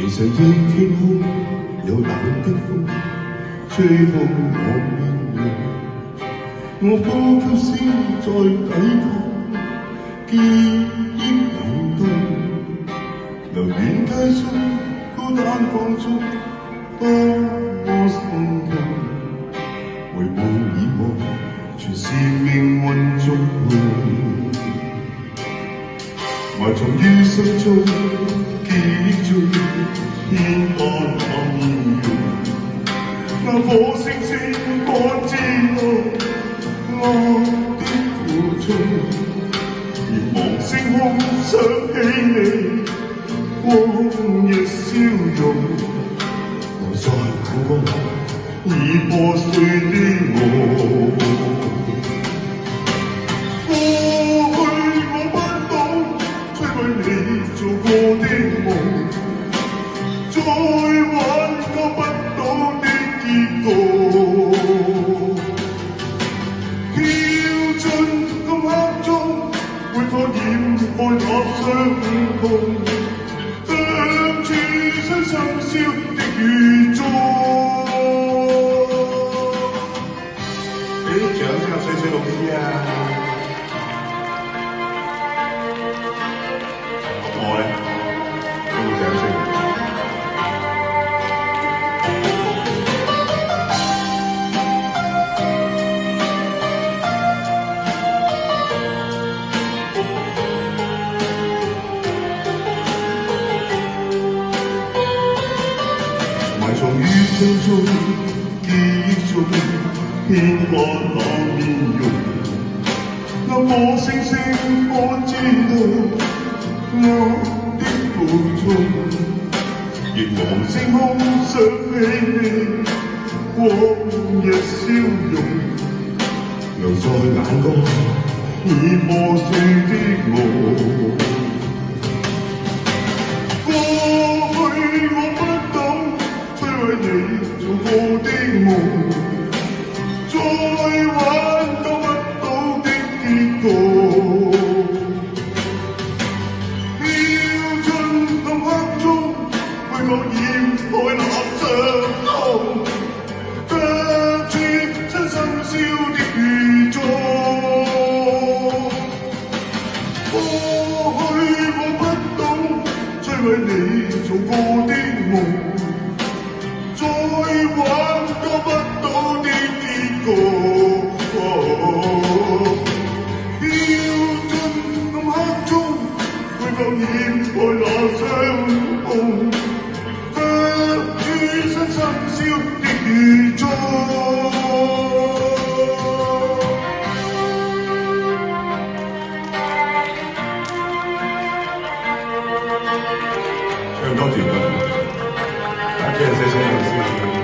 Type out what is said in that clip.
其實亦天空有冷的風，吹到我面容，我呼吸先在抵抗，記憶流動，留戀街中孤單放縱，多麼心痛。回望以往，全是命運捉弄，埋藏於心中，記憶中天干暗湧。那火星星可知道我的苦衷，凝望星空想起你，往日笑容，留在眼光已破碎的我。過去我不懂摧毀你做過的夢，再挽救不到的結局。跳進暗黑中，會否掩蓋那傷痛？像處身深宵的雨中。俾啲掌聲啊，水水老師啊！我咧有冇掌聲？埋藏於心中，記憶中，天干那面容。那火星星可知道我的苦衷，凝望星空想起你，往日笑容，留在眼光已破碎的我。過去我不懂摧毀你做過的夢，再挽救不到的結局。跳進暗黑中，會否掩蓋那傷痛？卻處親深宵的雨中。過去我不懂摧毀你做過的夢，再挽救不到的結局。跳進暗黑中，會否掩蓋那傷痛？卻處身深宵的雨中。唱多段啦，打機係寫寫老師。